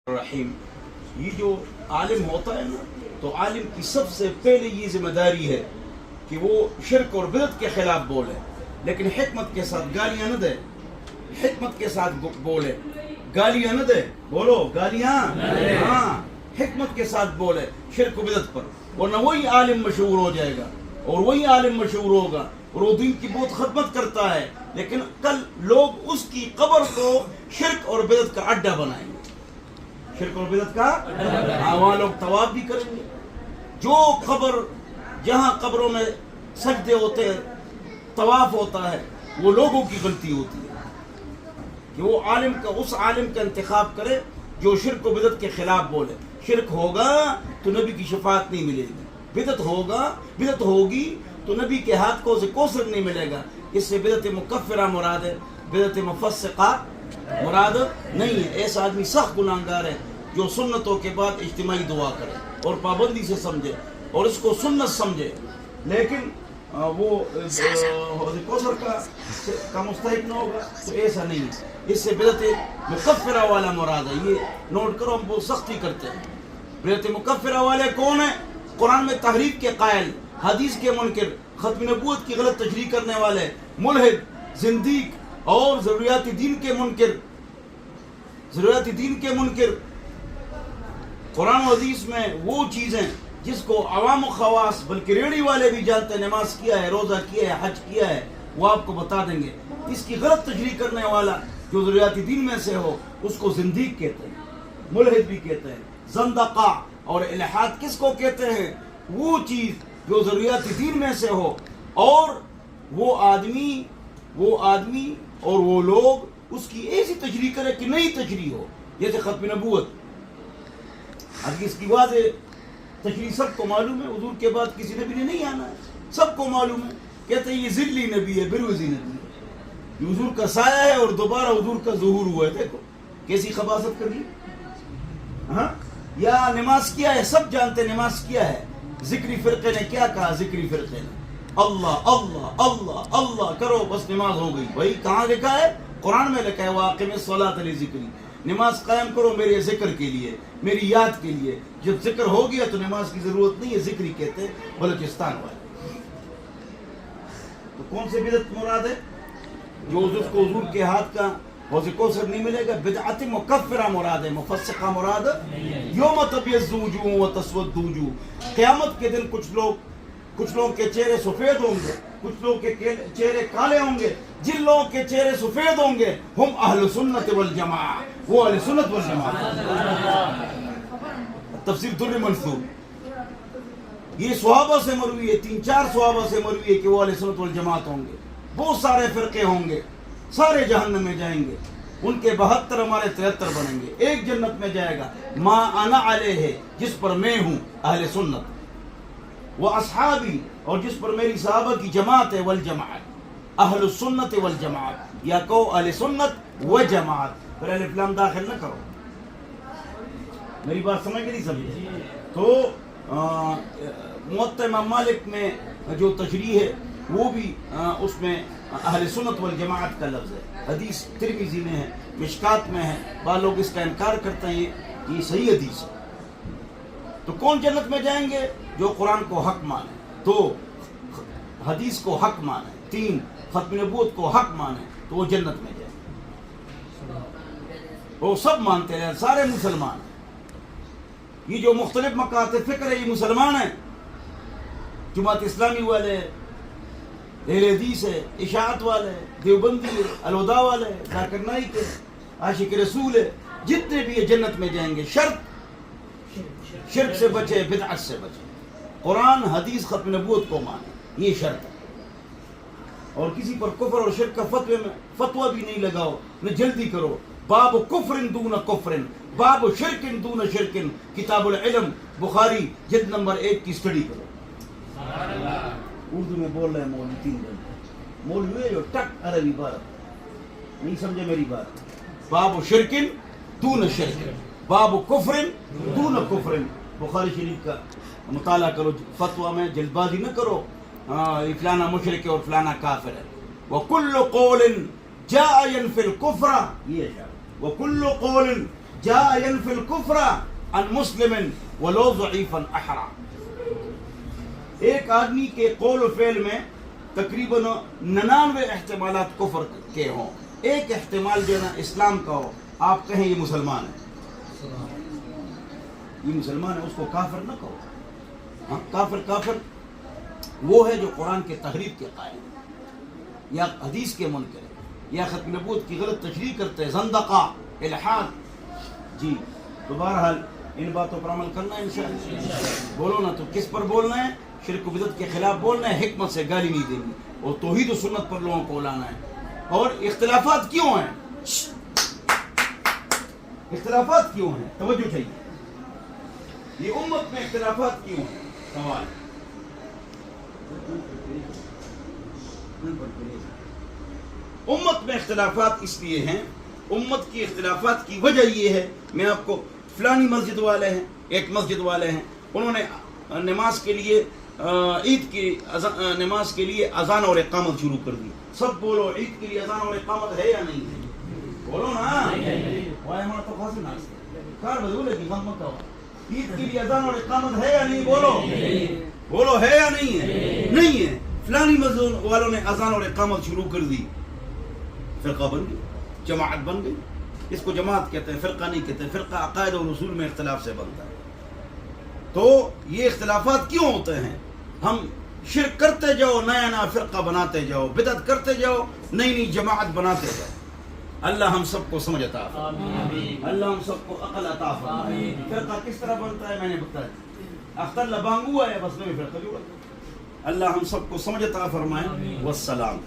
الرحیم. یہ جو عالم ہوتا ہے نا تو عالم کی سب سے پہلے یہ ذمہ داری ہے کہ وہ شرک اور بدعت کے خلاف بولے، لیکن حکمت کے ساتھ گالیاں نہ دے. حکمت کے ساتھ بولے، گالیاں نہ دے. بولو گالیاں، ہاں حکمت کے ساتھ بولے شرک و بدعت پر، ورنہ وہی عالم مشہور ہو جائے گا اور وہی عالم مشہور ہوگا اور وہ دین کی بہت خدمت کرتا ہے، لیکن کل لوگ اس کی قبر کو شرک اور بدعت کا اڈا بنائیں گے. شرک اور بدعت کا وہاں لوگ طواف بھی کریں گے. جو قبر، جہاں قبروں میں سجدے ہوتے ہیں، طواف ہوتا ہے، وہ لوگوں کی غلطی ہوتی ہے کہ وہ عالم کا، اس عالم کا انتخاب کرے جو شرک و بدعت کے خلاف بولے. شرک ہوگا تو نبی کی شفاعت نہیں ملے گی، بدعت ہوگی تو نبی کے ہاتھ کو کوثر نہیں ملے گا. اس سے بدعت مکفرہ مراد ہے، بدعت مفسقہ مراد نہیں ہے. ایسا آدمی سخت گناہگار ہے جو سنتوں کے بعد اجتماعی دعا کرے اور پابندی سے سمجھے اور اس کو سنت سمجھے، لیکن وہ کوثر کا مستحق نہ ہوگا تو ایسا نہیں ہے. اس سے بدعت مکفرہ والا مراد ہے. یہ نوٹ کرو، ہم بہت سختی کرتے ہیں. بدعت مکفرہ والے کون ہیں؟ قرآن میں تحریف کے قائل، حدیث کے منکر، ختم نبوت کی غلط تشریح کرنے والے، ملحد، زندیق اور ضروریات دین کے منکر. قرآن و حدیث میں وہ چیزیں جس کو عوام و خواص بلکہ ریڑھی والے بھی جانتے ہیں، نماز کیا ہے، روزہ کیا ہے، حج کیا ہے، وہ آپ کو بتا دیں گے. اس کی غلط تشریح کرنے والا جو ضروریات دین میں سے ہو اس کو زندیق کہتے ہیں، ملحد بھی کہتے ہیں. زندقہ اور الحاد کس کو کہتے ہیں؟ وہ چیز جو ضروریات دین میں سے ہو اور وہ آدمی اور وہ لوگ اس کی ایسی تشریح کرے کہ نئی تشریح ہو، جیسے ختم نبوت. حدیث کی واضح تشریح سب کو معلوم ہے، حضور کے بعد کسی نبی نے نہیں آنا ہے، سب کو معلوم ہے. کہتے ہیں یہ ذلی نبی ہے، بروزی نبی ہے، یہ حضور کا سایہ ہے اور دوبارہ حضور کا ظہور ہوا ہے. دیکھو کیسی خباثت کر لی. ہاں، یا نماز کیا ہے، سب جانتے ہیں نماز کیا ہے. ذکری فرقے نے کیا کہا؟ ذکری فرقے نے اللہ اللہ اللہ اللہ کرو بس نماز ہو گئی. بھائی کہاں لکھا ہے؟ قرآن میں لکھا ہے وَأَقِمِ الصَّلَاةَ لِذِكْرِي. نماز قائم کرو میرے ذکر کے لیے، میری یاد کے لیے. جب ذکر ہو گیا تو نماز کی ضرورت نہیں ہے. ذکری کہتے ہیں بلوچستان والے. تو کون سے بدعت مراد ہے؟ جو اس کو حضور کے ہاتھ کا حوض کوثر نہیں ملے گا. بدعت مکفرہ مراد ہے، مفسقہ مراد. یوم تبیض وجوہ وتسود وجوہ. قیامت کے دن کچھ لوگوں کے چہرے سفید ہوں گے، کچھ لوگوں کے چہرے کالے ہوں گے. جن لوگوں کے چہرے سفید ہوں گے ہم اہل سنت والجماعہ، وہ اہل سنت والجماعہ. تفسیر در منصور. یہ صحابہ سے مروی ہے، 3-4 صحابہ سے مروی ہے کہ وہ اہل سنت والجماعت ہوں گے. بہت سارے فرقے ہوں گے، سارے جہنم میں جائیں گے. ان کے 72 ہمارے 73 بنیں گے. ایک جنت میں جائے گا، ما انا علیہ ہے، جس پر میں ہوں اہل سنت، وہ اصحابی اور جس پر میری صحابہ کی جماعت ہے، والجماعت اہل السنت والجماعت. یا کہو اہل سنت و جماعت، پھر الف لام داخل نہ کرو. میری بات سمجھ کے نہیں سمجھے؟ تو موطا امام مالک میں جو تشریح ہے وہ بھی اس میں اہل سنت والجماعت کا لفظ ہے. حدیث ترمذی میں ہے، مشکات میں ہے. بعض لوگ اس کا انکار کرتے ہیں، یہ صحیح حدیث ہے. تو کون جنت میں جائیں گے؟ جو قرآن کو حق مانے، 2 حدیث کو حق مانے، 3 ختم نبوت کو حق مانے، تو وہ جنت میں جائیں گے. وہ سب مانتے ہیں، سارے مسلمان ہیں. یہ جو مختلف مکاتب فکر ہے یہ مسلمان ہیں. جماعت اسلامی والے، اہل حدیث ہے، اشاعت والے، دیوبندی ہے، الہدیٰ والے، ذاکر نائک ہے، عاشق رسول ہے، جتنے بھی یہ جنت میں جائیں گے. شرط شرک سے بچے، بدعت سے بچے، قرآن حدیث ختم نبوت کو مانے، یہ شرط ہے. اور کسی پر کفر اور شرک کا فتویٰ بھی نہیں لگاؤ، نہ جلدی کرو. باب کفر دون کفر، باب شرک دون شرک، کتاب العلم بخاری جلد نمبر 1 کی اسٹڈی کرو. اردو میں بول رہے ہیں مولوی 3 گھنٹے، مولوی جو ٹک عربی بات نہیں سمجھے میری بات. باب شرک دون شرک، باب کفر دون کفر. بخاری شریف کا مطالعہ کرو، فتویٰ میں جلد بازی نہ کرو. فلانا مشرک ہے اور فلانا کافر ہے. وَكُلُّ قَوْلٍ جَاءَ يَنْفِي الْكُفْرَ، یہ ہے. وَكُلُّ قَوْلٍ جاء ينفي الكفر عن مسلم ولو ضعيفا احرى. ایک آدمی کے قول و فعل میں تقریباً 99 احتمالات کفر کے ہوں، ایک احتمال جو ہے نا اسلام کا ہو، آپ کہیں یہ مسلمان ہے، یہ مسلمان ہے، اس کو کافر نہ کہو. ہاں کافر وہ ہے جو قرآن کے تحریف کے قائل ہے، یا حدیث کے منکر ہے، یا ختم نبوت کی غلط تشریح کرتے ہیں، زندقہ، الحاد. جی تو بہرحال ان باتوں پر عمل کرنا ہے انشاءاللہ. بولو نا تو کس پر بولنا ہے؟ شرک و بدعت کے خلاف بولنا ہے، حکمت سے گالی نہیں دینی، اور توحید و سنت پر لوگوں کو لانا ہے. اور اختلافات کیوں ہیں؟ اختلافات کیوں ہیں؟ توجہ چاہیے. یہ امت میں اختلافات کیوں ہیں؟ سوال. امت میں اختلافات اس لیے ہیں، امت کی اختلافات کی وجہ یہ ہے، میں آپ کو فلانی مسجد والے ہیں، ایک مسجد والے ہیں، انہوں نے نماز کے لیے عید کی نماز کے لیے اذان اور اقامت شروع کر دی. سب بولو عید کے لیے اذان اور اقامت ہے یا نہیں ہے؟ بولو نا. عید کے لیے اذان اور اقامت ہے یا نہیں؟ بولو ہے یا نہیں ہے؟ نہیں ہے. فلانی مسجد والوں نے اذان اور اقامت شروع کر دی، فرقہ بن گئی، جماعت بن گئی. اس کو جماعت کہتے ہیں، فرقہ نہیں کہتے. فرقہ عقائد اور اصول میں اختلاف سے بنتا ہے. تو یہ اختلافات کیوں ہوتے ہیں؟ ہم شرک کرتے جاؤ، نیا نیا فرقہ بناتے جاؤ، بدعت کرتے جاؤ، نئی نئی جماعت بناتے جاؤ. اللہ ہم سب کو سمجھ عطا فرمائے، اللہ ہم سب کو عقل عطا فرمائے. فرقہ کس طرح بنتا ہے میں نے بتایا، اختر لبانگو ہے بس میں فرقہ جوڑا. اللہ ہم سب کو سمجھ عطا فرمائے. والسلام.